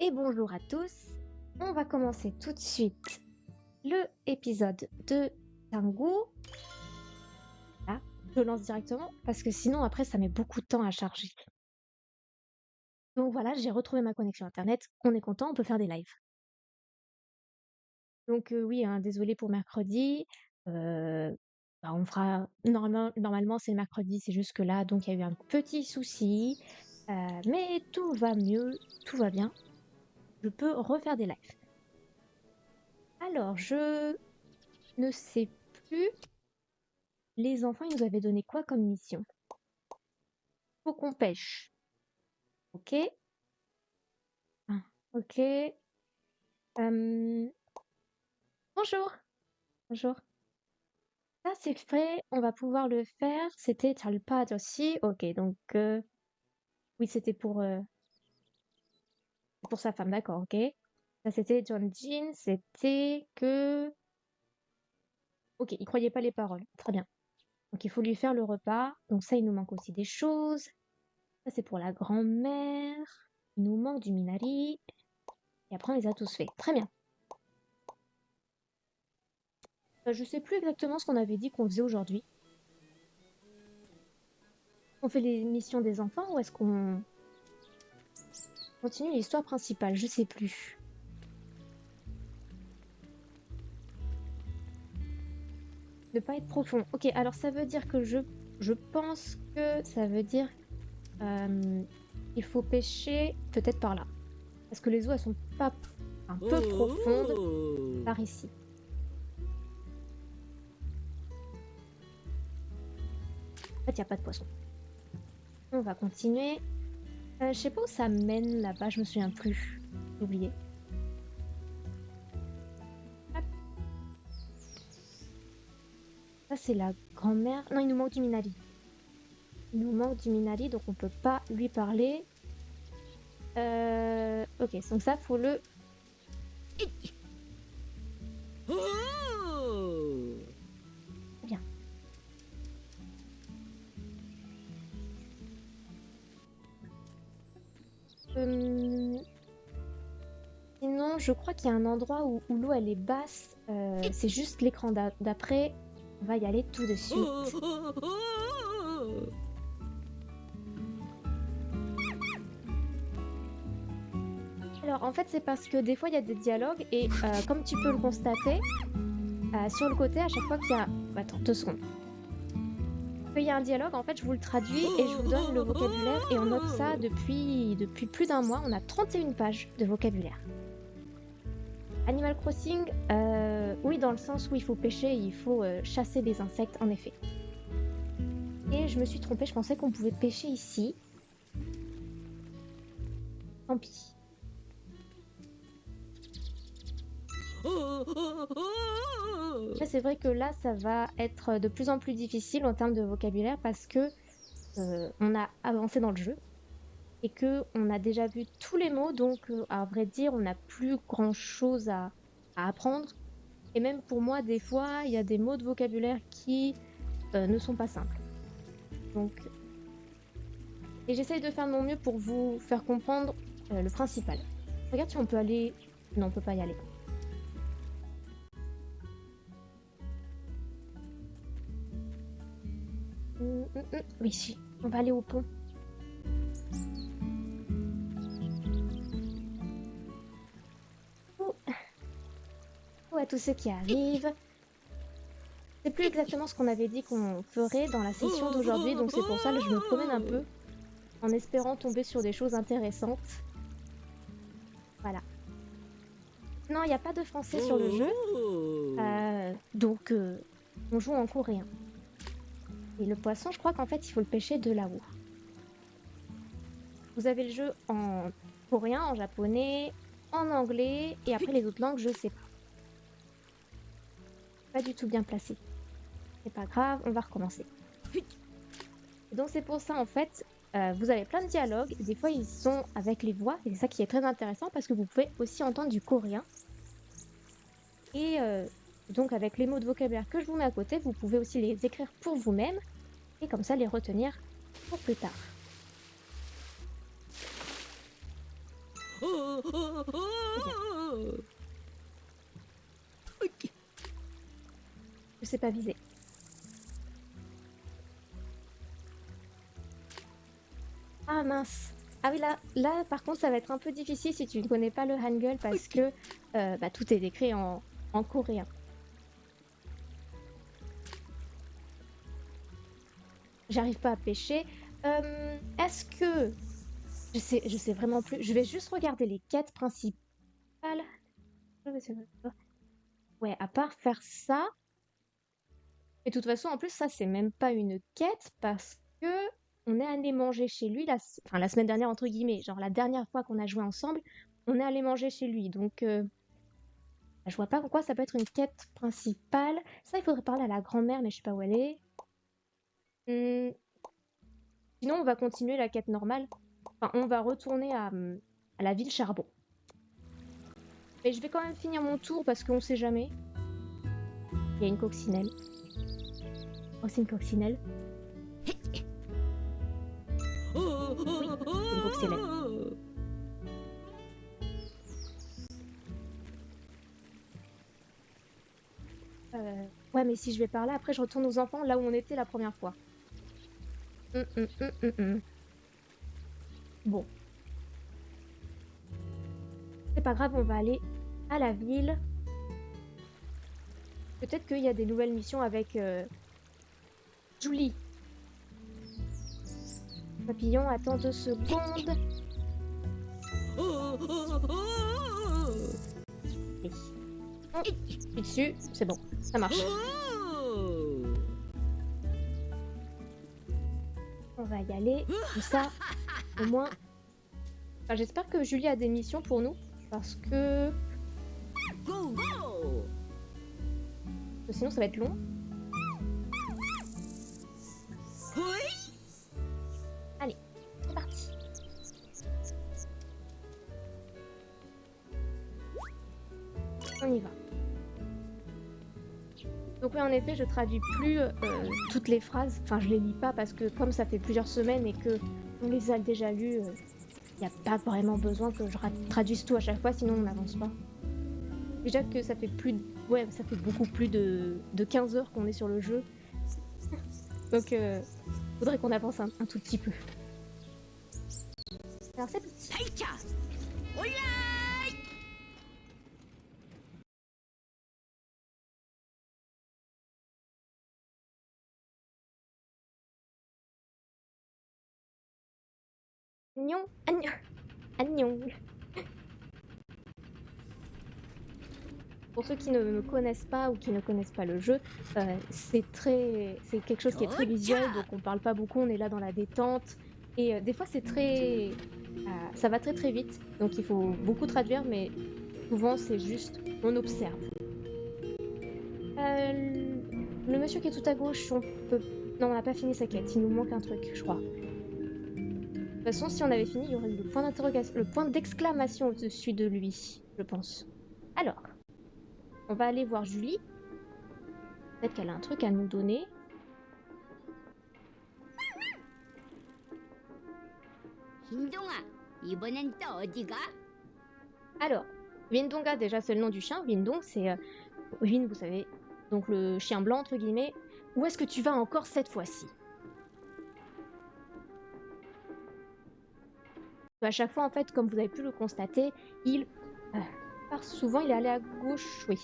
Et bonjour à tous. On va commencer tout de suite le épisode de Tango. Là, je lance directement parce que sinon après ça met beaucoup de temps à charger. Donc voilà, j'ai retrouvé ma connexion internet. On est content, on peut faire des lives. Donc oui, hein, désolé pour mercredi. Euh, on fera normalement c'est le mercredi, c'est juste que là donc il y a eu un petit souci. Mais tout va mieux, tout va bien. Je peux refaire des lives. Alors, je ne sais plus. Les enfants, ils nous avaient donné quoi comme mission? Faut qu'on pêche. Ok. Ah, ok. Euh, Bonjour. Bonjour. Ça, c'est fait. On va pouvoir le faire. C'était Talpad aussi. Ok, donc oui, c'était pour sa femme, d'accord, ok. Ça, c'était John Jean. C'était que... Ok, il croyait pas les paroles. Très bien. Donc, il faut lui faire le repas. Donc ça, il nous manque aussi des choses. Ça, c'est pour la grand-mère. Il nous manque du minari. Et après, on les a tous faits. Très bien. Je sais plus exactement ce qu'on avait dit qu'on faisait aujourd'hui. On fait les missions des enfants ou est-ce qu'on continue l'histoire principale? Je sais plus. Ne pas être profond. Ok, alors ça veut dire que je pense que ça veut dire euh, il faut pêcher peut-être par là. Parce que les eaux, elles sont pas un peu profondes Oh. par ici. En fait, il n'y a pas de poisson. On va continuer. Je sais pas où ça mène là-bas, je me souviens plus. J'ai oublié. Hop, ça c'est la grand-mère. Non, il nous manque du minali. Il nous manque du minali, donc on peut pas lui parler. Ok, donc ça, faut le... Oh. Bien. Euh, Sinon, je crois qu'il y a un endroit où l'eau, elle est basse. C'est juste l'écran d'après. On va y aller tout de suite. Alors, en fait, c'est parce que des fois, il y a des dialogues et comme tu peux le constater, sur le côté, à chaque fois qu'il y a... Attends, 2 secondes. Qu'il y a un dialogue, en fait, je vous le traduis et je vous donne le vocabulaire et on note ça depuis plus d'un mois. On a 31 pages de vocabulaire. Animal Crossing, oui, dans le sens où il faut pêcher, il faut chasser des insectes, en effet. Et je me suis trompée, je pensais qu'on pouvait pêcher ici. Tant pis. Mais c'est vrai que là, ça va être de plus en plus difficile en termes de vocabulaire parce que on a avancé dans le jeu et que on a déjà vu tous les mots, donc à vrai dire, on n'a plus grand-chose à apprendre. Et même pour moi, des fois, il y a des mots de vocabulaire qui ne sont pas simples. Donc, et j'essaye de faire de mon mieux pour vous faire comprendre le principal. Regarde si on peut aller... Non, on peut pas y aller. Oui, si. On va aller au pont. Coucou à tous ceux qui arrivent. C'est plus exactement ce qu'on avait dit qu'on ferait dans la session d'aujourd'hui, donc c'est pour ça que je me promène un peu en espérant tomber sur des choses intéressantes. Voilà. Non, il n'y a pas de français sur le jeu, donc on joue en coréen. Et le poisson, je crois qu'en fait, il faut le pêcher de là-haut. Vous avez le jeu en coréen, en japonais, en anglais, et après les autres langues, je sais pas. Pas du tout bien placé. C'est pas grave, on va recommencer. Et donc c'est pour ça, en fait, vous avez plein de dialogues. Des fois, ils sont avec les voix, et c'est ça qui est très intéressant parce que vous pouvez aussi entendre du coréen. Et donc avec les mots de vocabulaire que je vous mets à côté, vous pouvez aussi les écrire pour vous-même et comme ça les retenir pour plus tard. Je sais pas viser. Ah mince. Ah oui, là, par contre, ça va être un peu difficile si tu ne connais pas le Hangul parce que bah, tout est écrit en coréen. J'arrive pas à pêcher. Est-ce que... je sais vraiment plus. Je vais juste regarder les quêtes principales. Ouais, à part faire ça... Et de toute façon, en plus, ça, c'est même pas une quête parce que on est allé manger chez lui enfin, la semaine dernière, entre guillemets. Genre, la dernière fois qu'on a joué ensemble, on est allé manger chez lui. Donc, je vois pas pourquoi ça peut être une quête principale. Ça, il faudrait parler à la grand-mère, mais je sais pas où elle est. Hmm, Sinon, on va continuer la quête normale. Enfin, on va retourner à la ville charbon. Mais je vais quand même finir mon tour parce qu'on sait jamais. Il y a une coccinelle. Oh, c'est une coccinelle. Oui, c'est une coccinelle. Ouais, mais si je vais par là, après je retourne aux enfants, là où on était la première fois. Hum, hum, hum, hum, hum. Bon, c'est pas grave, on va aller à la ville. Peut-être qu'il y a des nouvelles missions avec Julie. Papillon, attends 2 secondes. Oui. Je suis dessus, c'est bon, ça marche. On va y aller, comme ça, au moins... Enfin, j'espère que Julie a des missions pour nous, parce que sinon ça va être long. Allez, c'est parti. On y va. Donc oui, en effet, je traduis plus toutes les phrases. Enfin, je les lis pas parce que comme ça fait plusieurs semaines et que on les a déjà lues, il n'y a pas vraiment besoin que je traduise tout à chaque fois, sinon on n'avance pas. Déjà que ça fait ouais, ça fait beaucoup plus de 15 heures qu'on est sur le jeu. Donc, faudrait qu'on avance un tout petit peu. Alors c'est parti. Agnon, agnon, agnon. Pour ceux qui ne me connaissent pas ou qui ne connaissent pas le jeu, c'est quelque chose qui est très visuel, donc on parle pas beaucoup, on est là dans la détente. Et des fois, ça va très très vite, donc il faut beaucoup traduire, mais souvent c'est juste, on observe. Le monsieur qui est tout à gauche, on peut... Non, on n'a pas fini sa quête, il nous manque un truc, je crois. De toute façon, si on avait fini, il y aurait eu le point d'interrogation, le point d'exclamation au-dessus de lui, je pense. Alors, on va aller voir Julie. Peut-être qu'elle a un truc à nous donner. Alors, Windonga, déjà, c'est le nom du chien. Windong, c'est... Wind, vous savez, donc le chien blanc, entre guillemets. Où est-ce que tu vas encore cette fois-ci? À chaque fois, en fait, comme vous avez pu le constater, il part souvent, il est allé à gauche, oui.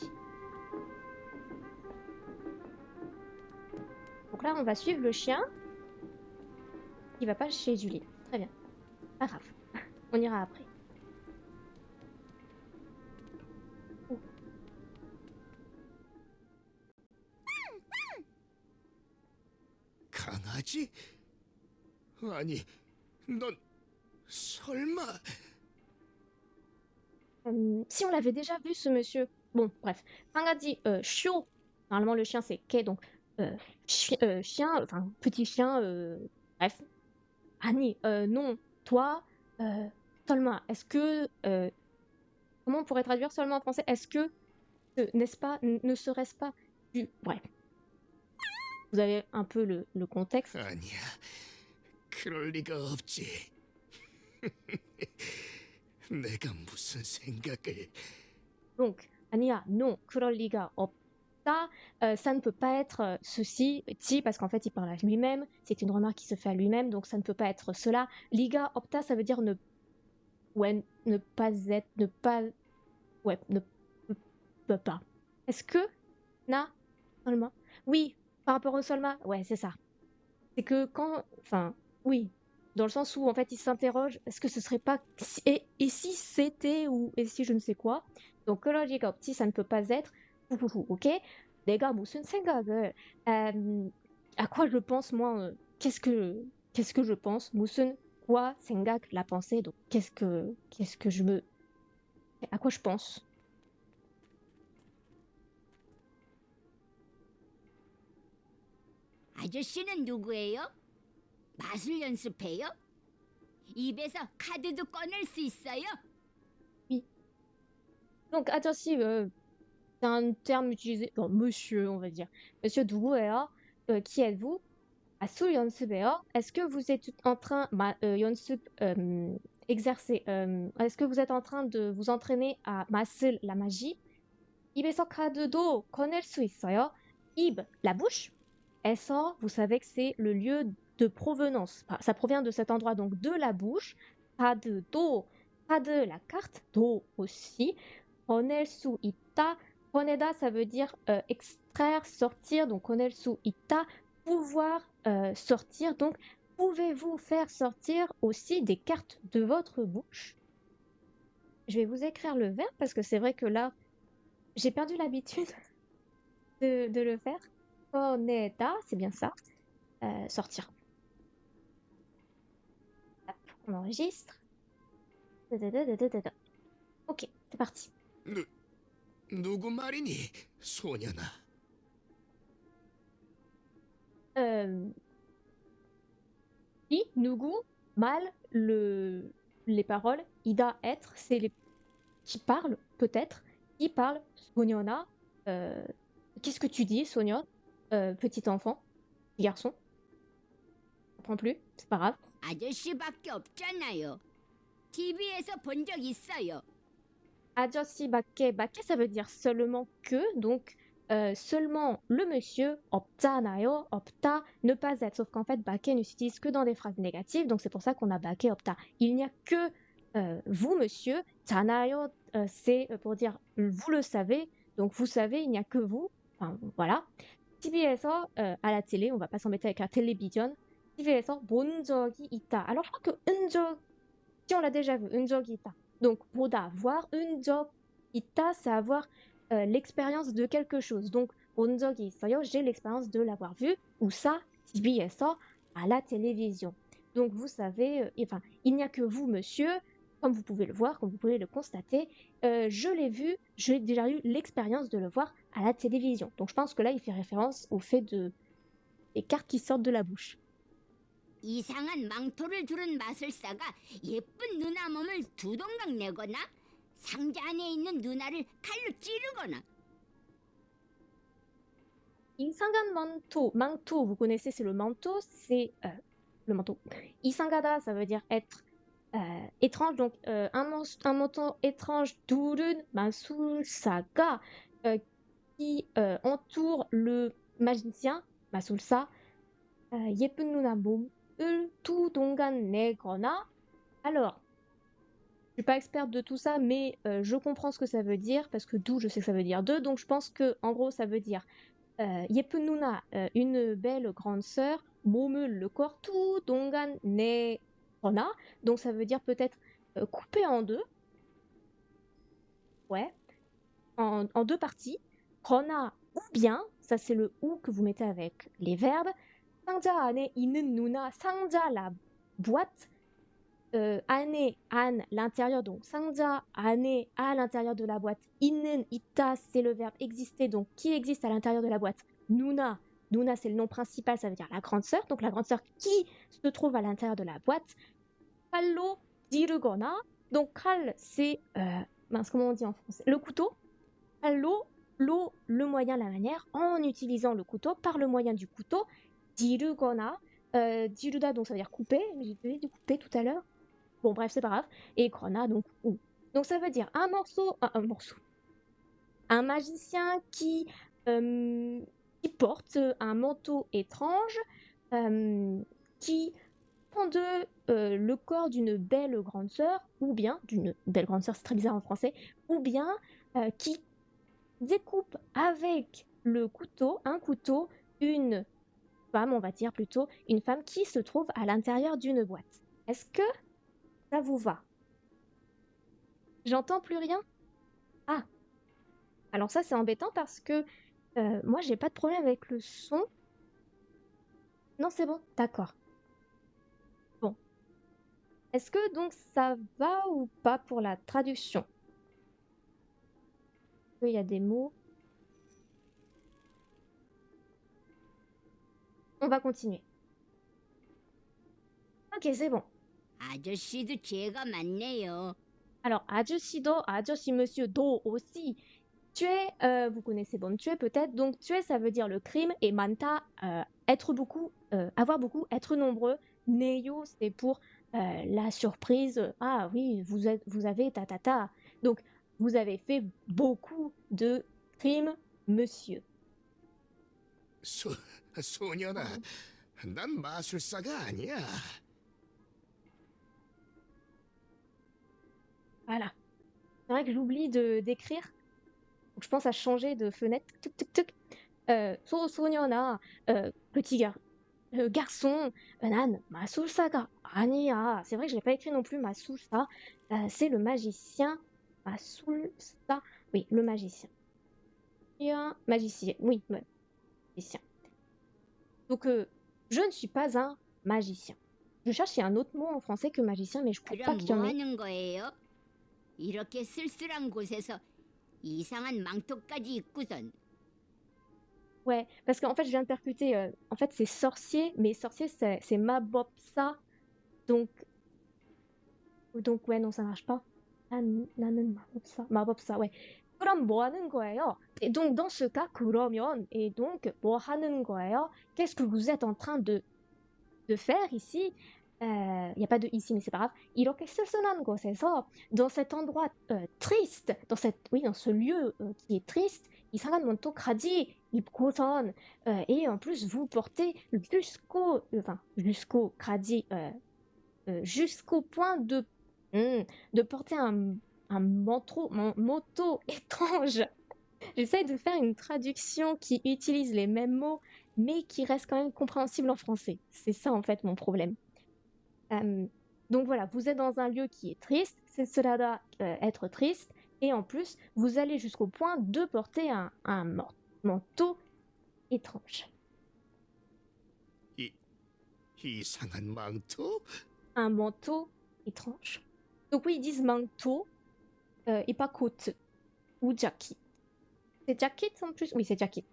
Donc là, on va suivre le chien. Il va pas chez Julie. Très bien. Pas grave. On ira après. Oh. 강아지? 아니, 넌 설마... Si on l'avait déjà vu, ce monsieur. Bon, bref. Fang dit chiot. Normalement, le chien, c'est Kei, donc chien, enfin, petit chien, bref. Annie, non. Toi, Solma, est-ce que. Comment on pourrait traduire seulement en français? Est-ce que, n'est-ce pas, ne serait-ce pas du. Bref. Vous avez un peu le contexte. 아니야, 그럴 리가 없지. 내가 무슨 생각을... Donc, Ania, non, 그럴 리가 없다. Ça ne peut pas être ceci, ti, parce qu'en fait, il parle à lui-même. C'est une remarque qui se fait à lui-même, donc ça ne peut pas être cela. Liga opta, ça veut dire ne pas être, ne pas, ouais, ne peut pas. Est-ce que na Solma? Oui, par rapport au Solma, ouais, c'est ça. C'est que oui, dans le sens où en fait, il s'interroge, est-ce que ce serait pas et si c'était ou et si je ne sais quoi. Donc 그럴 리가 없지, ça ne peut pas être. Ok. 내가 무슨 생각을 à quoi je pense moi qu'est-ce que je pense 무슨 quoi 생각 la pensée donc qu'est-ce que je me à quoi je pense. 아저씨는 누구예요? 마술 연습해요? 입에서 카드도 꺼낼 수 있어요? Oui. Donc attention, c'est un terme utilisé, bon, monsieur, on va dire. Monsieur 누구예요? Qui êtes-vous? 마술 연습해요? Est-ce que vous êtes en train, 연습, exercer, est-ce que vous êtes en train de vous entraîner à 마술, la magie? 입에서 카드도 꺼낼 수 있어요? 입, la bouche. 에서, vous savez que c'est le lieu de provenance. Enfin, ça provient de cet endroit, donc de la bouche. 카드도, 카드, la carte, 도 aussi. 꺼낼 수 있다. 꺼내다, ça veut dire extraire, sortir. Donc 꺼낼 수 있다, pouvoir sortir. Donc, pouvez-vous faire sortir aussi des cartes de votre bouche? Je vais vous écrire le verbe parce que c'est vrai que là, j'ai perdu l'habitude de le faire. 꺼내다, c'est bien ça. Sortir. Hop, on enregistre. Ok, c'est parti. 누구 말이니, 소년아? Qui, 누구, mal, les paroles, ida, être, c'est les qui parlent, peut-être, qui parle, 소년아, qu'est-ce que tu dis, 소년, petit enfant, petit garçon, je comprends plus, c'est pas grave. 아저씨밖에 없잖아요. TV에서 본 적 있어요. 아저씨 밖에, 밖에 ça veut dire seulement que, donc seulement le monsieur, 없잖아요, 없다, ne pas être, sauf qu'en fait 밖에 ne s'utilise que dans des phrases négatives, donc c'est pour ça qu'on a 밖에 없다. Il n'y a que vous monsieur, 잖아요, c'est pour dire vous le savez, donc vous savez, il n'y a que vous, enfin voilà. TV에서, à la télé, on va pas s'embêter avec la télévision, TV에서 본 적이 있다. Alors je crois que 은적, si on l'a déjà vu, 은적이 있다. Donc, 보다, voir, 은적 있다, c'est avoir l'expérience de quelque chose. Donc, 본 적이 있어요, j'ai l'expérience de l'avoir vu. Ou ça, TV에서, à la télévision. Donc, vous savez, enfin, il n'y a que vous, monsieur, comme vous pouvez le voir, comme vous pouvez le constater. Je l'ai vu, j'ai déjà eu l'expérience de le voir à la télévision. Donc, je pense que là, il fait référence au fait des cartes qui sortent de la bouche. 이상한 망토를 두른 마술사가 예쁜 누나 몸을 두 동강 내거나 상자 안에 있는 누나를 칼로 찌르거나. 이상한 manteau, vous connaissez, c'est le manteau, c'est le manteau. 이상하다, ça veut dire être étrange, donc un manteau étrange, 두른 마술사가 qui entoure le magicien, 마술사, 예쁜 누나 몸을 두 동강 내거나. Alors, je suis pas experte de tout ça, mais je comprends ce que ça veut dire, parce que d'où je sais que ça veut dire deux, donc je pense que en gros ça veut dire 예쁜 누나, une belle grande sœur, 몸을, le corps, 두 동강 내거나, donc ça veut dire peut-être couper en deux, ouais, en deux parties, 거나 ou bien, ça c'est le ou que vous mettez avec les verbes, 상자 안에 있는 누나, 상자 la boîte, 안에, an, l'intérieur, donc 상자 안에, à l'intérieur de la boîte, 있는, 있다, c'est le verbe exister, donc qui existe à l'intérieur de la boîte, 누나, 누나 c'est le nom principal, ça veut dire la grande sœur, donc la grande sœur qui se trouve à l'intérieur de la boîte, 칼로 찌르거나, donc 칼 c'est, mince, comment on dit en français, le couteau, 칼로, le moyen, la manière, en utilisant le couteau, par le moyen du couteau, 찌르거나, 찌르다, donc ça veut dire couper, j'ai dit couper tout à l'heure, Bon, bref, c'est pas grave. Et Krona, donc ou. Donc ça veut dire un magicien qui porte un manteau étrange, qui prend le corps d'une belle grande sœur, ou bien, d'une belle grande sœur, c'est très bizarre en français, ou bien qui découpe avec un couteau, une femme, on va dire plutôt, une femme qui se trouve à l'intérieur d'une boîte. Est-ce que ça vous va? J'entends plus rien? Ah, alors ça c'est embêtant parce que moi j'ai pas de problème avec le son. Non, c'est bon, d'accord. Bon. Est-ce que donc ça va ou pas pour la traduction? Il y a des mots. On va continuer. Ok, c'est bon. 아저씨도 죄가 많네요. Alors, 아저씨도, 아저씨, monsieur, do aussi. Tuer, vous connaissez bon, tuer peut-être. Donc, tuer, ça veut dire le crime. Et manta, être beaucoup, avoir beaucoup, être nombreux. Neyo, c'est pour la surprise. Ah oui, vous avez ta ta ta. Donc, vous avez fait beaucoup de crimes, monsieur. 소년아, 난 마술사가 아니야. Voilà. C'est vrai que j'oublie de d'écrire. Donc, je pense à changer de fenêtre. Tuk, tuk, tuk. 소년아, garçon, 난 마술사가 아니야. C'est vrai que je l'ai pas écrit non plus, 마술사. C'est le magicien. 마술사. Oui, le magicien. Magicien. Oui, magicien. Donc, je ne suis pas un magicien. Je cherche s'il y a un autre mot en français que magicien, mais je crois pas 그럼 qu'il y 뭐 en ait. 하는 거예요? 이렇게 쓸쓸한 곳에서 이상한 망토까지 입고선 Ouais, parce qu'en fait, je viens de percuter. En fait, c'est sorcier, mais sorcier, c'est mabopsa. Donc, ouais, non, ça marche pas. 나는 마법사, ouais. 그럼 뭐 하는 거예요? Et donc, dans ce cas, 그러면, et donc, 뭐 하는 거예요? Qu'est-ce que vous êtes en train de faire ici? Il n'y a pas de ici, mais c'est pas grave. 이렇게 쓸쓸한 곳에서, dans cet endroit triste, dans ce lieu qui est triste, 이상한 manteau 가지 입고선, et en plus, vous portez jusqu'au 가지, jusqu'au point de porter un manteau étrange. J'essaie de faire une traduction qui utilise les mêmes mots, mais qui reste quand même compréhensible en français. C'est ça en fait mon problème. Donc voilà, vous êtes dans un lieu qui est triste, c'est cela doit être triste, et en plus, vous allez jusqu'au point de porter un manteau étrange. 이상한 망토? Un manteau étrange. Donc oui, ils disent manteau et pas coat ou jacket. C'est jacket en plus? Oui, c'est jacket.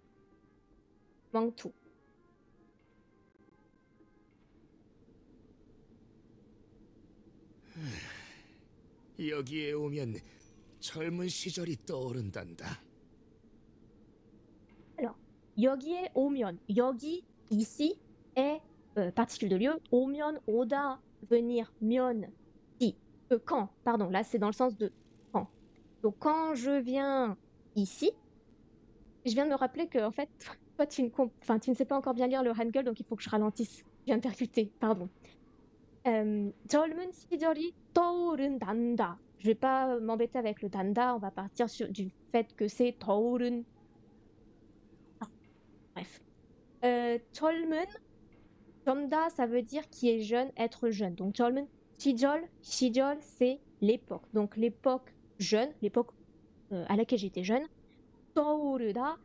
Manteau. 여기에 오면 젊은 시절이 떠오른단다. Alors, 여기에 오면, 여기, ici, est particule de lieu, 오면, 오다, venir, 면, si. Quand, pardon, là c'est dans le sens de quand. Donc quand je viens ici, je viens de me rappeler que en fait, toi tu ne sais pas encore bien lire le Hangul, donc il faut que je ralentisse. Je viens de percuter, pardon. 젊은 시절이 떠오른단다. Je vais pas m'embêter avec le danda, on va partir du fait que c'est 떠오른. Ah, bref. 젊은, 젊다, ça veut dire qui est jeune, être jeune. Donc 젊은 시절, 시절, c'est l'époque. Donc l'époque jeune, l'époque à laquelle j'étais jeune. 떠오르다,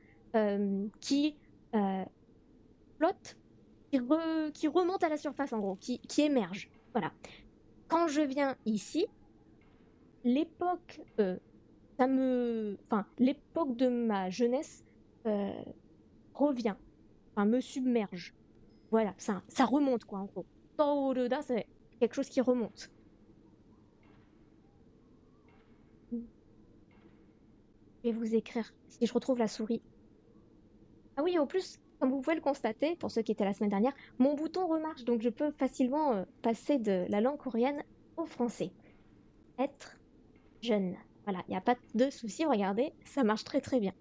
qui flotte, qui remonte à la surface en gros, qui émerge. Voilà. Quand je viens ici, l'époque, l'époque de ma jeunesse revient, me submerge. Voilà, ça remonte quoi en gros. 떠오르다, c'est quelque chose qui remonte. Je vais vous écrire si je retrouve la souris. Ah oui, en plus, comme vous pouvez le constater, pour ceux qui étaient la semaine dernière, mon bouton remarche, donc je peux facilement passer de la langue coréenne au français. Être jeune. Voilà, il n'y a pas de souci, regardez, ça marche très très bien.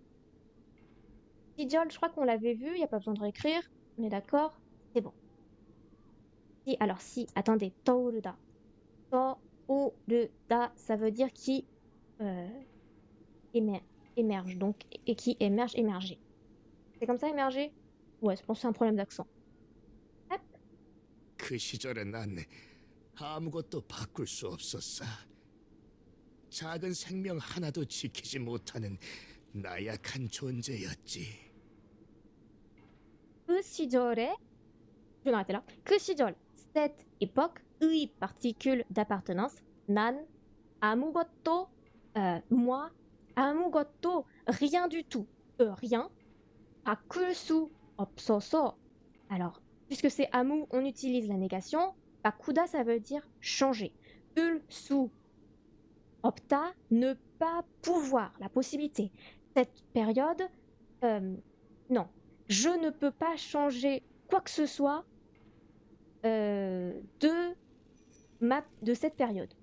Sidiol, je crois qu'on l'avait vu, il n'y a pas besoin de réécrire. On est d'accord? C'est bon. Si, alors si, attendez, Touruda. Touruda, ça veut dire qui euh, émerge, donc, et qui émerge, émerger. C'est comme ça, émerger? Ouais, je pense que c'est un problème d'accent. Hop. 그 시절에 난 아무것도 바꿀 수 없었어. 작은 생명 하나도 지키지 못하는 나약한 존재였지. 그 시절에, je vais m'arrêter là. 그 시절, cette époque, 의 particule d'appartenance, 난 아무것도, moi, 아무것도, rien du tout, rien, 바꿀 수 없어서. Alors, puisque c'est 아무, on utilise la négation. 바꾸다, ça veut dire changer. 울 수 없다, ne pas pouvoir, la possibilité. Cette période, non, je ne peux pas changer quoi que ce soit de cette période.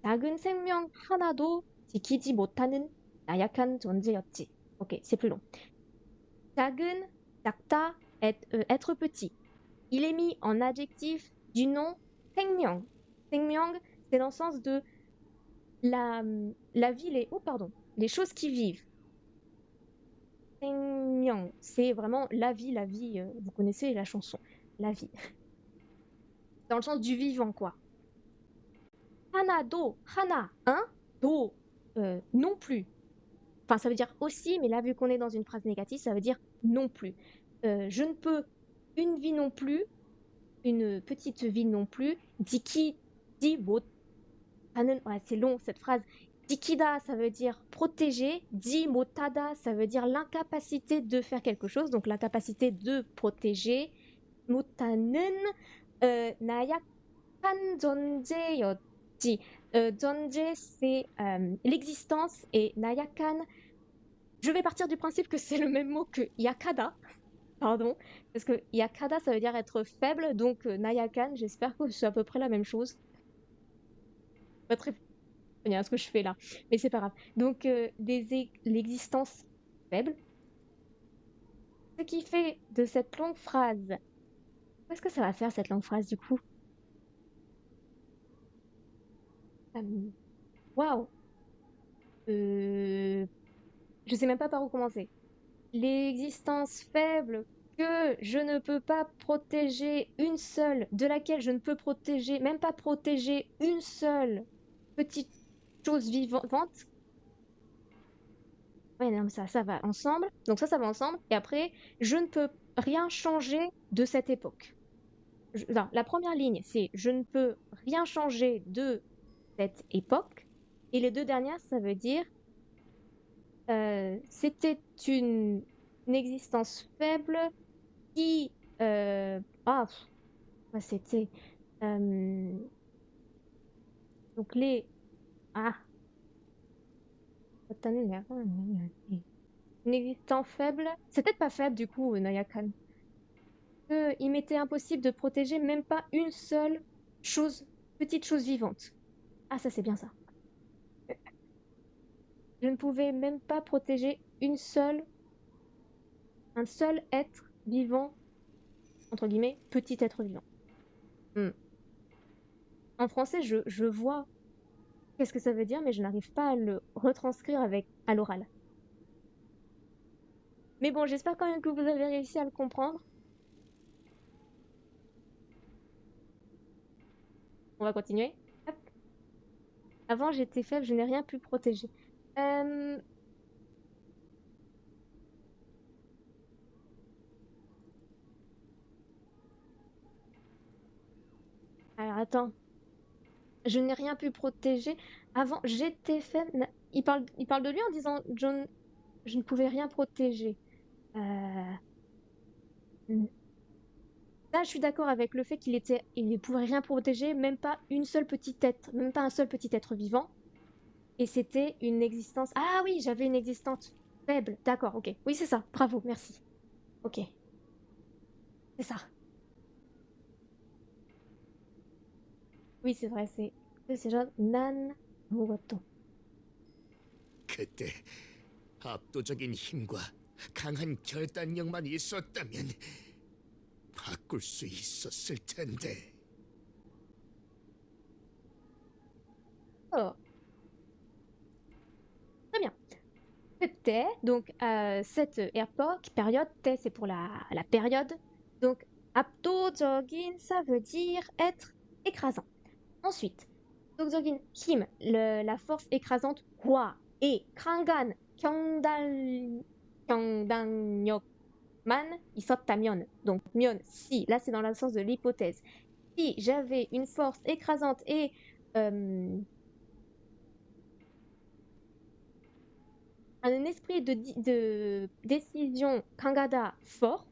작은 생명 하나도 지키지 못하는 나약한 존재였지. Ok, c'est plus long. 작은, 작다, être petit. Il est mis en adjectif du nom 생명. 생명, c'est dans le sens de la vie, les choses qui vivent. 생명, c'est vraiment la vie, vous connaissez la chanson, la vie. Dans le sens du vivant, quoi. 하나도, 하나, un, 도, non plus. Enfin, ça veut dire aussi, mais là, vu qu'on est dans une phrase négative, ça veut dire non plus. Je ne peux, une vie non plus, une petite vie non plus, diki, di, 못, 하는, ouais, c'est long cette phrase. Dikida, ça veut dire protéger. Di motada, ça veut dire l'incapacité de faire quelque chose, donc l'incapacité de protéger. Motanen, 나약한 존재였지. 존재, c'est l'existence, et nayakan, je vais partir du principe que c'est le même mot que yakada, pardon, parce que yakada, ça veut dire être faible, donc nayakan, j'espère que c'est à peu près la même chose. Pas très bien ce que je fais là, mais c'est pas grave. Donc, l'existence faible. Ce qui fait de cette longue phrase. Qu'est-ce que ça va faire cette longue phrase du coup? Waouh! Je sais même pas par où commencer. L'existence faible que je ne peux pas protéger une seule, de laquelle je ne peux protéger, même pas protéger une seule petite chose vivante. Ouais, non, mais ça va ensemble. Donc ça va ensemble. Et après, je ne peux rien changer de cette époque. Non, la première ligne, c'est je ne peux rien changer de cette époque. Et les deux dernières, ça veut dire c'était une existence faible qui... c'était... donc les... Ah, une existence faible. C'est peut-être pas faible du coup, Nayakan. Il m'était impossible de protéger même pas une seule chose, petite chose vivante. Ah, ça c'est bien ça. Je ne pouvais même pas protéger un seul être vivant, entre guillemets, petit être vivant. En français, je vois qu'est-ce que ça veut dire, mais je n'arrive pas à le retranscrire à l'oral. Mais bon, j'espère quand même que vous avez réussi à le comprendre. On va continuer. Hop. Avant, j'étais faible, je n'ai rien pu protéger. Alors, attends. Je n'ai rien pu protéger. Avant, j'étais faible. Il parle de lui en disant je ne pouvais rien protéger. Là, je suis d'accord avec le fait il ne pouvait rien protéger, même pas une seule petite tête, même pas un seul petit être vivant. Et c'était une existence. Ah oui, j'avais une existence faible. D'accord, ok. Oui, c'est ça. Bravo, merci. Ok. C'est ça. Oui, c'est vrai, c'est decision 난 아무것도. 그때 압도적인 힘과 강한 결단력만 있었다면 바꿀 수 있었을 텐데. Oh, très bien. T, donc cette époque, période, T c'est pour la période. Donc 압도적인, ça veut dire être écrasant. Ensuite, 압도적인 힘, la force écrasante, quoi et 강간, 경당력만 있었다면. Donc 면, si, là c'est dans le sens de l'hypothèse. Si j'avais une force écrasante et un esprit de décision 강하다 fort,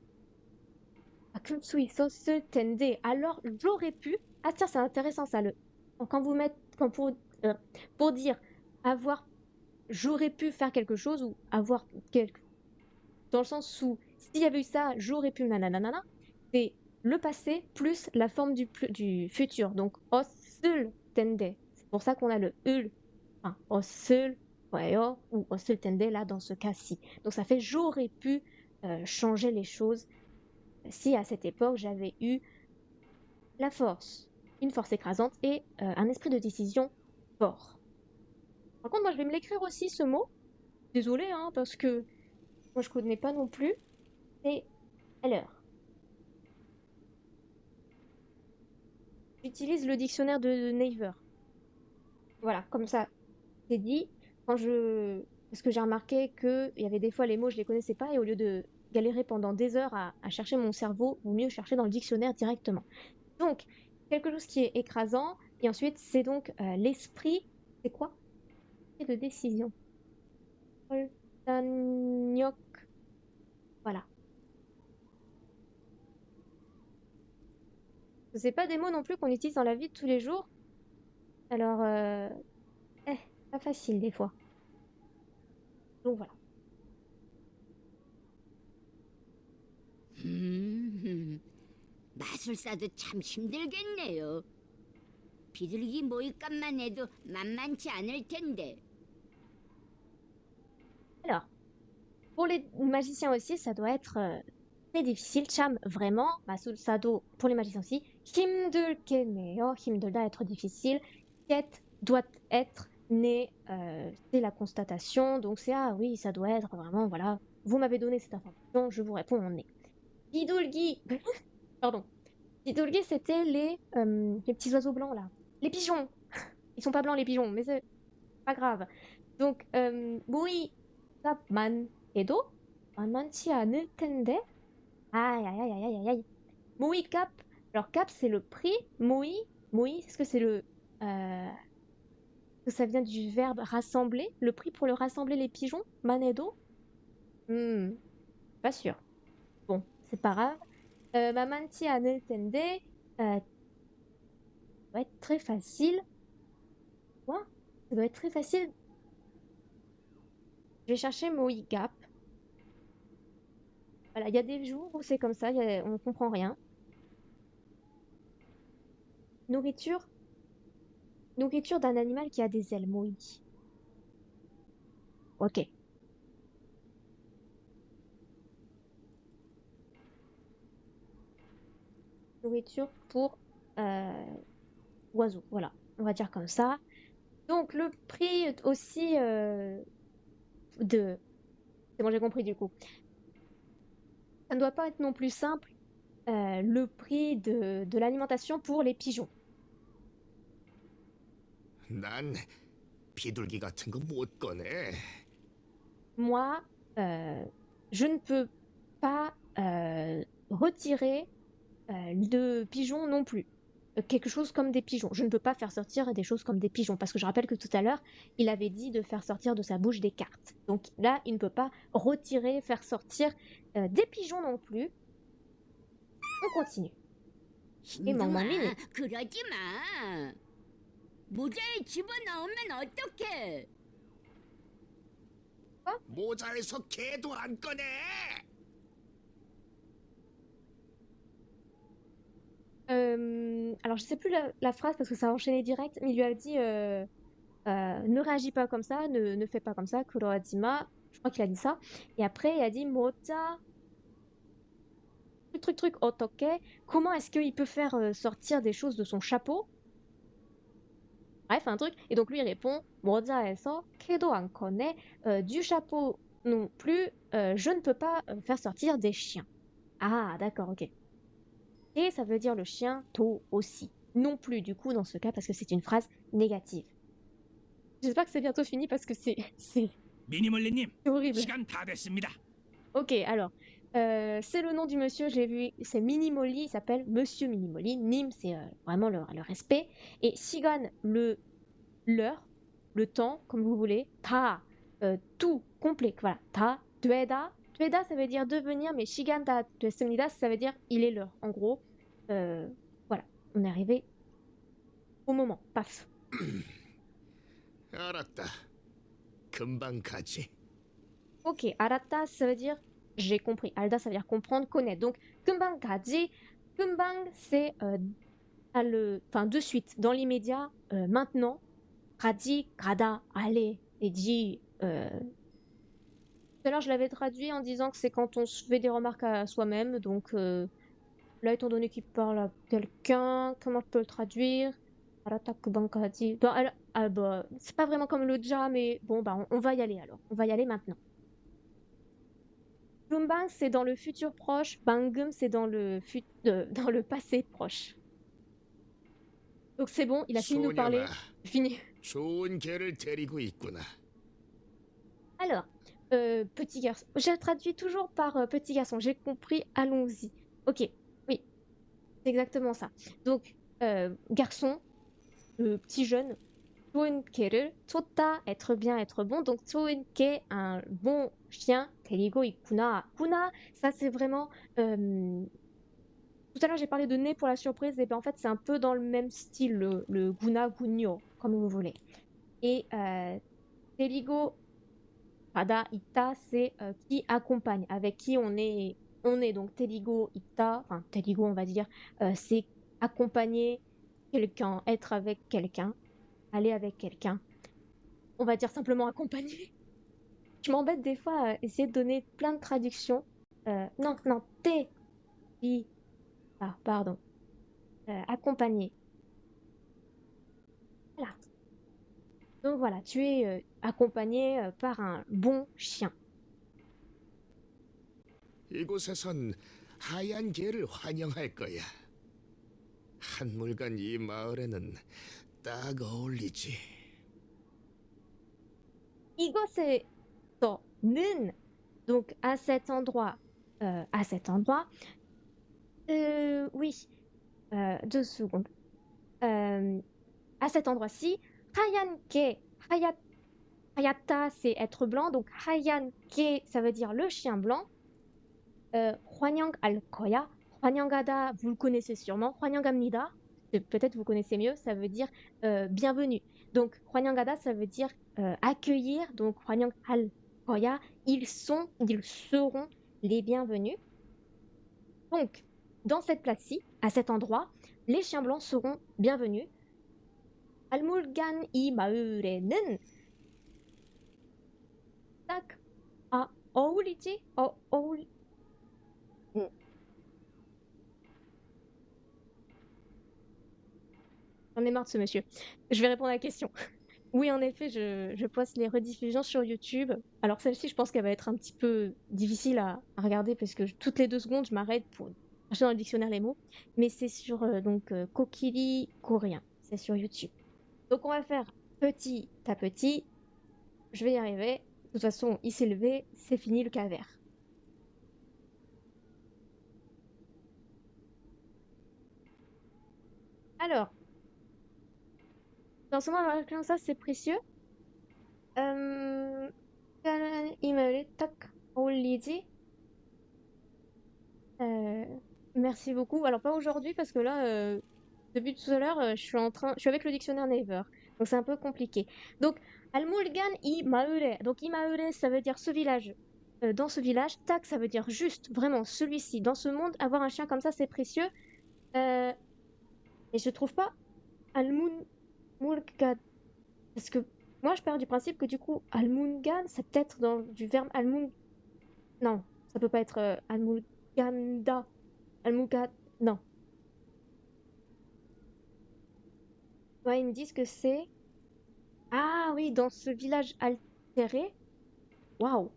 클수 있었을 텐데, alors j'aurais pu. Ah tiens, c'est intéressant ça. Quand vous mettez, pour dire avoir, j'aurais pu faire quelque chose ou avoir quelque, dans le sens où s'il y avait eu ça, j'aurais pu nanana, c'est le passé plus la forme du futur. Donc 없을 텐데. C'est pour ça qu'on a le ul, enfin, 없을 거예요 ou 없을 텐데 là dans ce cas-ci. Donc ça fait j'aurais pu changer les choses si à cette époque j'avais eu la force, une force écrasante et un esprit de décision fort. Par contre, moi je vais me l'écrire aussi ce mot. Désolée, hein, parce que moi je connais pas non plus. C'est alors. J'utilise le dictionnaire de Naver. Voilà, comme ça, c'est dit. Parce que j'ai remarqué qu'il y avait des fois les mots, je les connaissais pas, et au lieu de galérer pendant des heures à chercher mon cerveau, vaut mieux chercher dans le dictionnaire directement. Donc, quelque chose qui est écrasant, et ensuite, c'est donc l'esprit. C'est quoi? C'est de décision. Holtanyok. Voilà. C'est pas des mots non plus qu'on utilise dans la vie de tous les jours. Alors, pas facile des fois. Donc voilà. 마술사도 참 힘들겠네요. 비둘기 모잇값만 해도 만만치 않을 텐데. Alors, pour les magiciens aussi, ça doit être très difficile. Cham, vraiment. Masulsado, pour les magiciens aussi. 힘들겠네요. 힘들다, être difficile. Ket doit être né. C'est la constatation. Donc c'est, ah oui, ça doit être vraiment, voilà. Vous m'avez donné cette information, je vous réponds en né. Bidulgi. Pardon. Bidulgi, c'était les petits oiseaux blancs, là. Les pigeons. Ils sont pas blancs, les pigeons, mais c'est pas grave. Donc, oui, man edo 만만치 않을 텐데. Aïe, aïe, aïe, aïe, aïe, aïe. Moi cap. Alors cap, c'est le prix. Moi, est-ce que c'est que ça vient du verbe rassembler? Le prix pour le rassembler les pigeons? Manedo? Pas sûr. Bon, c'est pas grave. 만만치 않을 텐데. Ça doit être très facile. Quoi? Ça doit être très facile. Je vais chercher moi cap. Voilà, il y a des jours où c'est comme ça, on comprend rien. Nourriture. Nourriture d'un animal qui a des ailes, moi. Ok. Nourriture pour oiseaux, voilà. On va dire comme ça. Donc le prix aussi de... C'est bon, j'ai compris du coup. Ça ne doit pas être non plus simple, le prix de l'alimentation pour les pigeons. 난 비둘기 같은 거 못 꺼내. Moi, je ne peux pas retirer de pigeons non plus. Quelque chose comme des pigeons. Je ne peux pas faire sortir des choses comme des pigeons, parce que je rappelle que tout à l'heure, il avait dit de faire sortir de sa bouche des cartes. Donc là, il ne peut pas retirer, faire sortir des pigeons non plus. On continue. Et 힘둥아, 그러지 마. 모자에 집어넣으면 어떡해? 모자에서 개도 안 꺼내. alors je sais plus la phrase parce que ça a enchaîné direct, mais il lui a dit ne réagis pas comme ça, ne fais pas comme ça, Kurohajima. Je crois qu'il a dit ça. Et après, il a dit Mocha, truc, otoke. Comment est-ce qu'il peut faire sortir des choses de son chapeau? Bref, un truc. Et donc lui, il répond Mojaeso, kedo an kone. Du chapeau non plus, je ne peux pas faire sortir des chiens. Ah, d'accord, ok. Et ça veut dire le chien, to aussi. Non plus, du coup, dans ce cas, parce que c'est une phrase négative. J'espère que c'est bientôt fini parce que c'est 미니멀리님, horrible. 시간 다 됐습니다. Ok, alors, c'est le nom du monsieur, j'ai vu, c'est Minimoli, il s'appelle Monsieur Minimoli. Nim, c'est vraiment le respect. Et Shigan, l'heure, le temps, comme vous voulez. Ta, tout, complet, voilà. Ta, Tueda. Tueda, ça veut dire devenir, mais Shigan da 됐습니다, ça veut dire il est l'heure. En gros, voilà, on est arrivé au moment, paf. 알았다. 금방 가지. Ok, arata, ça veut dire j'ai compris. Alda, ça veut dire comprendre, connaître. Donc, kumbang gaji, kumbang, c'est enfin, de suite, dans l'immédiat, maintenant. Gaji, gada, aller. Et ji, tout à l'heure, je l'avais traduit en disant que c'est quand on se fait des remarques à soi-même. Donc, là, étant donné qu'il parle à quelqu'un, comment je peux le traduire? Arata, kumbang gaji. Bon, bah, c'est pas vraiment comme le ja, mais bon, bah, on va y aller alors. On va y aller maintenant. Kumbang, c'est dans le futur proche. Bangum, c'est dans dans le passé proche. Donc c'est bon, il a fini de nous parler. 소녀가 Fini. 좋은 개를 데리고 있구나. Alors, petit garçon. Je traduis toujours par petit garçon. J'ai compris, allons-y. Ok, oui, c'est exactement ça. Donc, garçon, petit jeune. 좋은 개를 쫓다, être bien, être bon. Donc, 좋은 개, un bon chien. 데리고 있구나. Kuna, ça c'est vraiment... Tout à l'heure, j'ai parlé de nez pour la surprise. Et bien en fait, c'est un peu dans le même style, le guna, gunyo, comme vous voulez. Et 데리고 가다, ita, c'est qui accompagne, avec qui on est. Donc 데리고 ita, enfin 데리고, on va dire, c'est accompagner quelqu'un, être avec quelqu'un, aller avec quelqu'un. On va dire simplement accompagner. Je m'embête des fois à essayer de donner plein de traductions. Non, te, ah, pardon. Accompagner. Voilà. Donc voilà, tu es accompagné par un bon chien. 이곳에선 하얀 개를 환영할 거야. 한물간 이 마을에는 딱 어울리지. 이곳에서는, donc à cet endroit, oui, 2 secondes. À cet endroit-ci, 하얀개, hayata, c'est être blanc, donc 하얀개, ça veut dire le chien blanc. 환영할 거야, 환영하다, vous le connaissez sûrement. 환영합니다, peut-être vous connaissez mieux, ça veut dire bienvenue. Donc 환영하다, ça veut dire accueillir. Donc 환영할 거야, ils seront les bienvenus. Donc, dans cette place-ci, à cet endroit, les chiens blancs seront bienvenus. 알물간 이 마을에는 딱 어울리지? J'en ai marre de ce monsieur. Je vais répondre à la question. Oui, en effet, je poste les rediffusions sur YouTube. Alors celle-ci, je pense qu'elle va être un petit peu difficile à regarder parce que toutes les 2 secondes, je m'arrête pour chercher dans le dictionnaire les mots. Mais c'est sur Kokiri coréen. C'est sur YouTube. Donc on va faire petit à petit. Je vais y arriver. De toute façon, il s'est levé. C'est fini le calvaire. Alors, dans ce moment, comme ça, c'est précieux. 이마을에 딱 어울리지? Merci beaucoup. Alors pas aujourd'hui parce que là, depuis tout à l'heure, je suis avec le dictionnaire Naver, donc c'est un peu compliqué. Donc Almulgan i Maure. Donc i Maure, ça veut dire ce village. Dans ce village, tak, ça veut dire juste, vraiment celui-ci. Dans ce monde, avoir un chien comme ça, c'est précieux. Et je trouve pas Almun Mulgad. Parce que moi, je pars du principe que du coup, Almungan, c'est peut-être dans du verbe Almun. Non, ça peut pas être Almuganda. Almugad. Non. Ouais, ils me disent que c'est. Ah oui, dans ce village altéré. Waouh!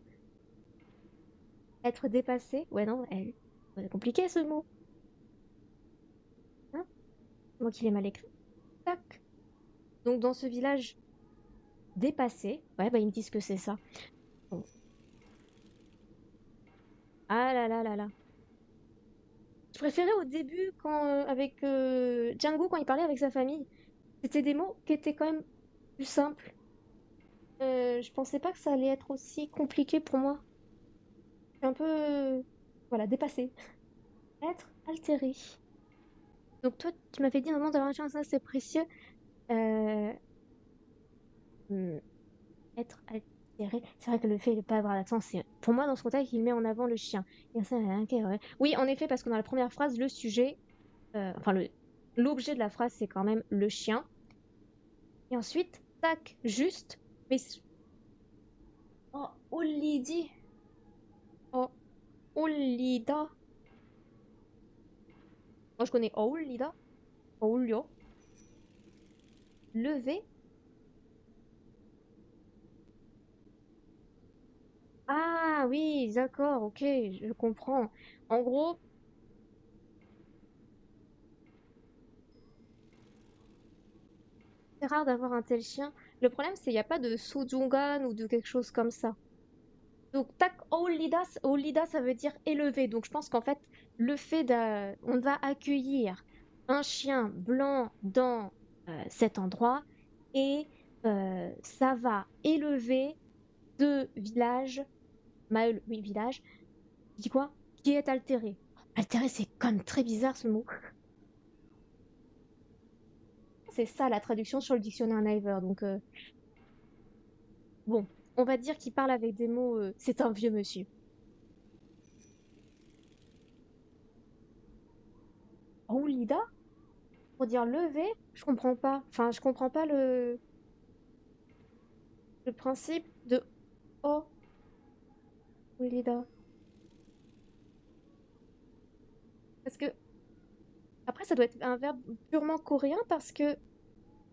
Être dépassé. Ouais, non, c'est compliqué ce mot. Hein? C'est moi qui l'ai mal écrit. Tac. Donc, dans ce village dépassé. Ouais, bah, ils me disent que c'est ça. Bon. Ah là là là là. Je préférais au début, avec Django, quand il parlait avec sa famille. C'était des mots qui étaient quand même plus simples. Je pensais pas que ça allait être aussi compliqué pour moi. Je suis un peu, voilà, dépassée. Être altéré. Donc toi, tu m'avais dit un moment d'avoir une chance assez précieux. Euh, hmm, Être altéré. C'est vrai que le fait de ne pas avoir l'accent, c'est pour moi dans ce contexte, il met en avant le chien. Et ça, ok, ouais. Oui, en effet, parce que dans la première phrase, le sujet, enfin l'objet de la phrase, c'est quand même le chien. Et ensuite, tac, juste, mais oh, Olidi, oh, Olida. Moi, je connais Olida, Olio, lever. Ah oui, d'accord, ok, je comprends. En gros, c'est rare d'avoir un tel chien. Le problème, c'est qu'il n'y a pas de Sojungan ou de quelque chose comme ça. Donc, tak, Olida, ça veut dire élevé. Donc, je pense qu'en fait, le fait on va accueillir un chien blanc dans cet endroit et ça va élever ce village, Maël, oui, village, je dis quoi? Qui est altéré. Altéré, c'est quand même très bizarre ce mot. C'est ça la traduction sur le dictionnaire Naver. Donc, bon, on va dire qu'il parle avec des mots. C'est un vieux monsieur. Oulida? Pour dire lever? Je comprends pas. Enfin, je comprends pas le principe de oh, Oulida. Parce que, après, ça doit être un verbe purement coréen parce que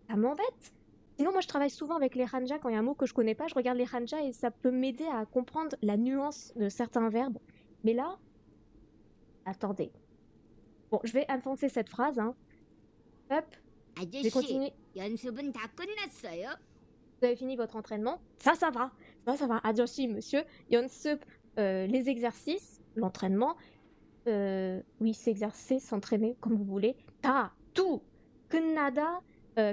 ça m'embête. Sinon, moi, je travaille souvent avec les hanja quand il y a un mot que je connais pas. Je regarde les hanja et ça peut m'aider à comprendre la nuance de certains verbes. Mais là, attendez. Bon, je vais enfoncer cette phrase, hein. Hop, je vais 아저씨, continuer. 연습은 다 끝났어요? Vous avez fini votre entraînement? Ça va. Ça va. Ajoshi, monsieur. Yonsup, les exercices, l'entraînement. Oui, s'exercer, s'entraîner, comme vous voulez. Ta, tout. Kunnada,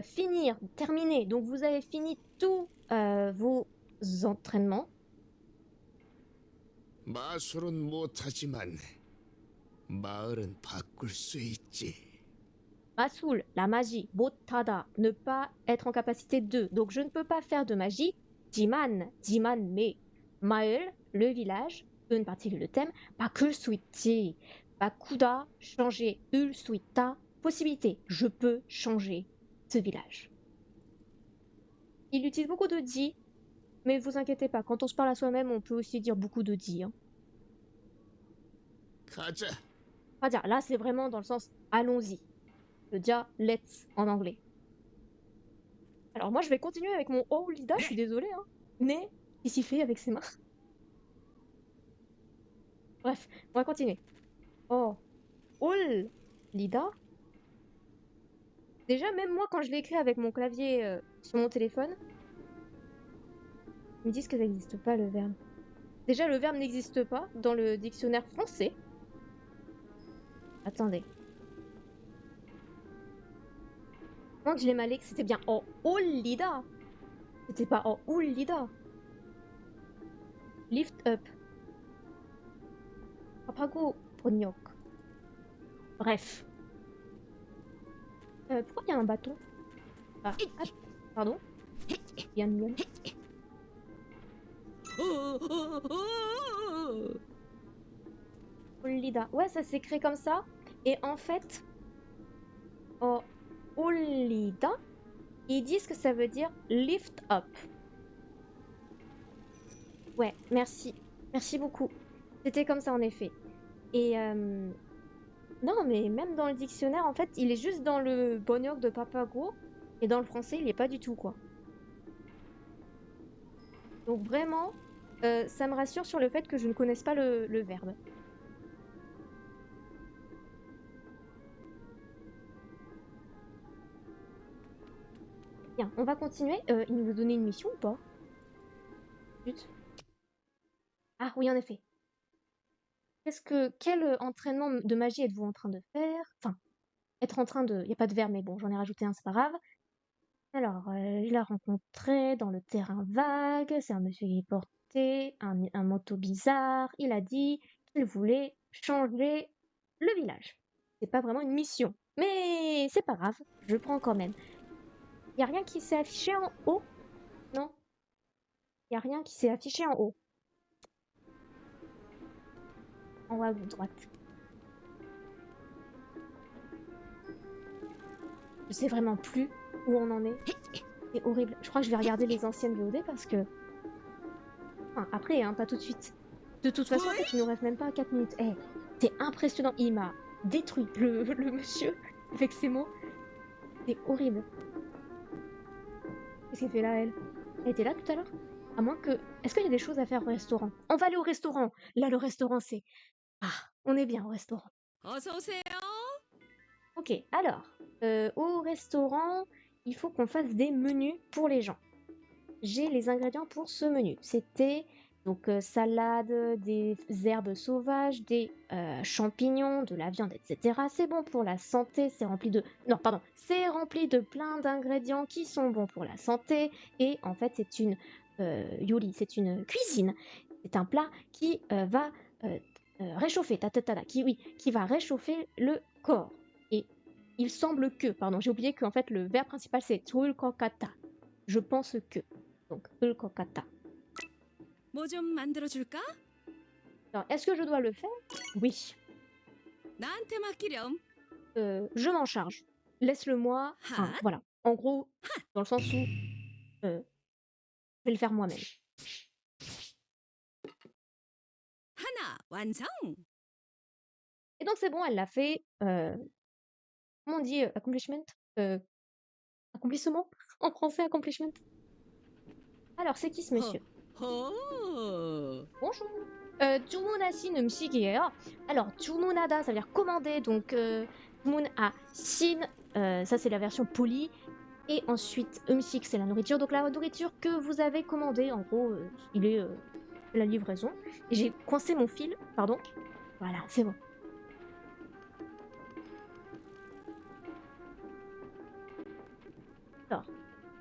finir, terminer. Donc, vous avez fini tous vos entraînements. 마술은 못하지만 마을은 바꿀 수 있지. Masul, la magie. Botada, ne pas être en capacité de. Donc, je ne peux pas faire de magie. Jiman, mais. Mael, le village. Une particule de thème. Bakur suichi. Bakuda, changer. Ul suita, possibilité. Je peux changer ce village. Il utilise beaucoup de di, mais vous inquiétez pas, quand on se parle à soi-même, on peut aussi dire beaucoup de di. Hein. 가자. Pas dire, là, c'est vraiment dans le sens allons-y. Le dia let's en anglais. Alors moi, je vais continuer avec mon oh lida, je suis désolée. Hein. Né, qui s'y fait avec ses mains. Bref, on va continuer. Oh, ol lida. Déjà, même moi, quand je l'écris avec mon clavier sur mon téléphone, ils me disent que ça n'existe pas le verbe. Déjà, le verbe n'existe pas dans le dictionnaire français. Attendez. Moi, que je l'ai mal écrit, c'était bien oh olida. C'était pas oh olida. Lift up. Papago ponyok. Bref. Pourquoi il y a un bâton? Ah, pardon. Yann. Olida. Ouais, ça s'écrit comme ça. Et en fait, oh Olida. Ils disent que ça veut dire lift up. Ouais, merci. Merci beaucoup. C'était comme ça en effet. Et non, mais même dans le dictionnaire, en fait, il est juste dans le bonheur de Papago. Et dans le français, il est pas du tout, quoi. Donc vraiment, ça me rassure sur le fait que je ne connaisse pas le verbe. Bien, on va continuer. Il nous a donné une mission ou pas? Zut. Ah oui, en effet. Quel entraînement de magie êtes-vous en train de faire? Enfin, être en train de... Il n'y a pas de verbe, mais bon, j'en ai rajouté un, c'est pas grave. Alors, il a rencontré dans le terrain vague, c'est un monsieur qui portait un manteau bizarre. Il a dit qu'il voulait changer le village. C'est pas vraiment une mission, mais c'est pas grave, je prends quand même. Y a rien qui s'est affiché en haut? Non? Y a rien qui s'est affiché en haut. En haut à droite. Je sais vraiment plus où on en est. C'est horrible. Je crois que je vais regarder les anciennes VOD parce que... Enfin, après, hein, pas tout de suite. De toute façon, en fait, il nous reste même pas 4 minutes. Eh, c'est impressionnant. Il m'a détruit, le monsieur, avec ses mots. C'est horrible. Qu'est-ce qu'elle fait là, elle? Elle était là tout à l'heure? À moins que... Est-ce qu'il y a des choses à faire au restaurant? On va aller au restaurant. Là, le restaurant, c'est... Ah, on est bien au restaurant. Ok, alors, au restaurant, il faut qu'on fasse des menus pour les gens. J'ai les ingrédients pour ce menu. C'était donc salade, des herbes sauvages, des champignons, de la viande, etc. C'est bon pour la santé, c'est rempli de... Non, pardon, c'est rempli de plein d'ingrédients qui sont bons pour la santé. Et en fait, c'est une yoli, c'est une cuisine. C'est un plat qui va réchauffer, qui va réchauffer le corps. Et il semble que, pardon, j'ai oublié qu'en fait le verbe principal c'est tulkokata. Je pense que. Donc, tulkokata. 뭐 좀 만들어줄까? Alors, est-ce que je dois le faire? Oui. 나한테 맡기렴. Je m'en charge. Laisse-le moi. Enfin, voilà. En gros, dans le sens où je vais le faire moi-même. 하나 완성. Et donc, c'est bon, elle l'a fait. Comment on dit accomplishment? Accomplissement? En français, accomplishment. Alors, c'est qui ce monsieur? 호. Bonjour. 주문하신 음식이에요. Alors, 주문하다, ça veut dire commander. Donc, 주문하신, ça c'est la version polie. Et ensuite, 음식, c'est la nourriture. Donc, la nourriture que vous avez commandée, en gros, il est la livraison. Et j'ai coincé mon fil, pardon. Voilà, c'est bon. Alors,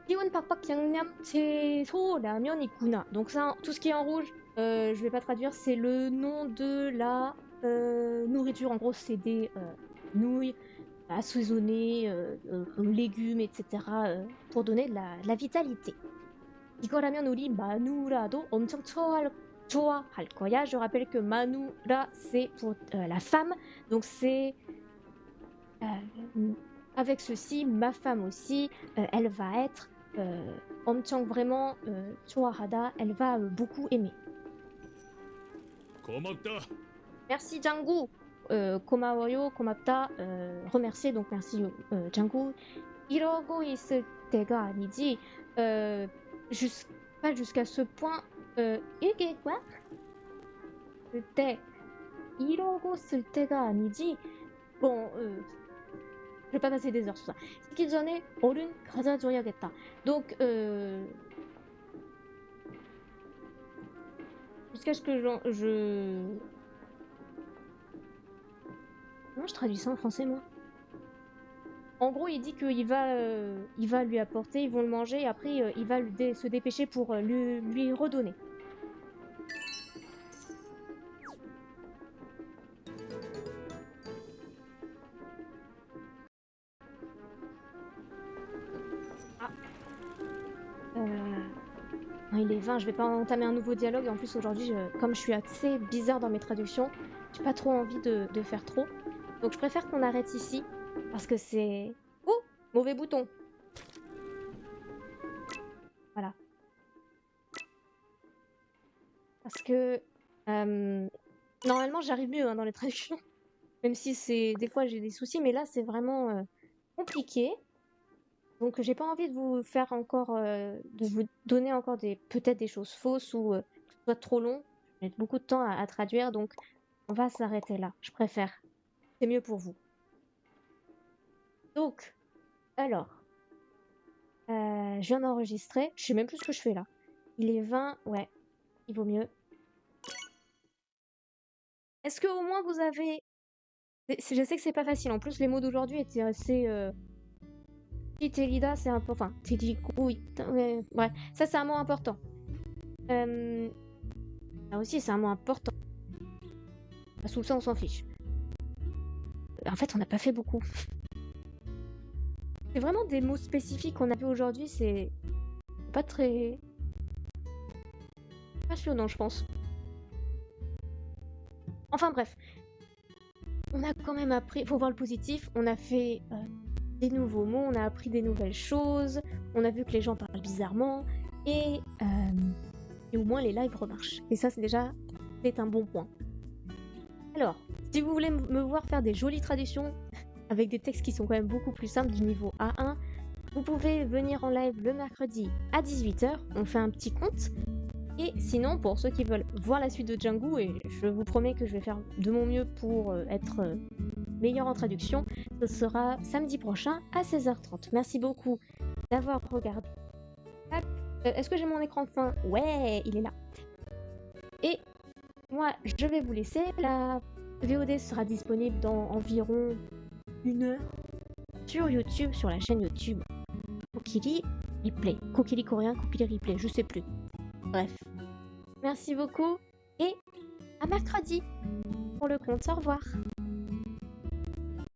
기운 팍팍 양념 채소 라면이구나. Donc ça, tout ce qui est en rouge, je vais pas traduire, c'est le nom de la nourriture. En gros, c'est des nouilles assaisonnées, légumes, etc. Pour donner de la vitalité. 이거라면 우리 마누라도 엄청 좋아할 거야. Je rappelle que 마누라, c'est pour la femme. Donc c'est... avec ceci, ma femme aussi, elle va être 엄청 vraiment 좋아하다, elle va beaucoup aimer. 고맙다. Merci Django. 고마워요, 고맙다, remercier, donc merci Django. 이러고 있을 때가 아니지, pas jusqu'à ce point, 이게 quoi? 그때 이러고 있을 때가 아니지. Bon, je vais pas passer des heures sur ça. 시기 전에 얼른 가져줘야겠다. Donc, jusqu'à ce que je... Comment je traduis ça en français, moi? En gros, il dit qu'il va lui apporter, ils vont le manger, et après, il va se dépêcher pour lui redonner. Il est 20, je vais pas entamer un nouveau dialogue. En plus, aujourd'hui, comme je suis assez bizarre dans mes traductions, j'ai pas trop envie de faire trop. Donc, je préfère qu'on arrête ici. Parce que c'est... Oh, Mauvais bouton. Voilà. Parce que normalement j'arrive mieux hein, dans les traductions. Même si c'est des fois j'ai des soucis, mais là c'est vraiment compliqué. Donc j'ai pas envie de vous faire encore, de vous donner encore peut-être des choses fausses ou que ce soit trop long. Je vais mettre beaucoup de temps à traduire, donc on va s'arrêter là. Je préfère. C'est mieux pour vous. Donc, alors, je viens d'enregistrer. Je sais même plus ce que je fais là. Il est 20, ouais, il vaut mieux. Est-ce que au moins vous avez... Je sais que c'est pas facile. En plus, les mots d'aujourd'hui étaient assez... Titelida, c'est important. Enfin, Titikou, ouais, ça c'est un mot important. Ça aussi, c'est un mot important. Sous ça, on s'en fiche. En fait, on n'a pas fait beaucoup. C'est vraiment des mots spécifiques qu'on a vu aujourd'hui, c'est pas très passionnant, je pense. Enfin bref, on a quand même appris, faut voir le positif, on a fait des nouveaux mots, on a appris des nouvelles choses, on a vu que les gens parlent bizarrement, et au moins les lives remarchent. Et ça, c'est un bon point. Alors, si vous voulez me voir faire des jolies traductions, avec des textes qui sont quand même beaucoup plus simples du niveau A1, vous pouvez venir en live le mercredi à 18h, on fait un petit compte. Et sinon, pour ceux qui veulent voir la suite de Django, et je vous promets que je vais faire de mon mieux pour être meilleur en traduction, ce sera samedi prochain à 16h30. Merci beaucoup d'avoir regardé. Est-ce que j'ai mon écran de fin? Ouais, il est là. Et moi, je vais vous laisser. La VOD sera disponible dans environ 1 heure sur YouTube, sur la chaîne YouTube Kokiri Replay. Kokiri coréen, Kokiri Replay, je sais plus. Bref. Merci beaucoup et à mercredi pour le compte. Au revoir.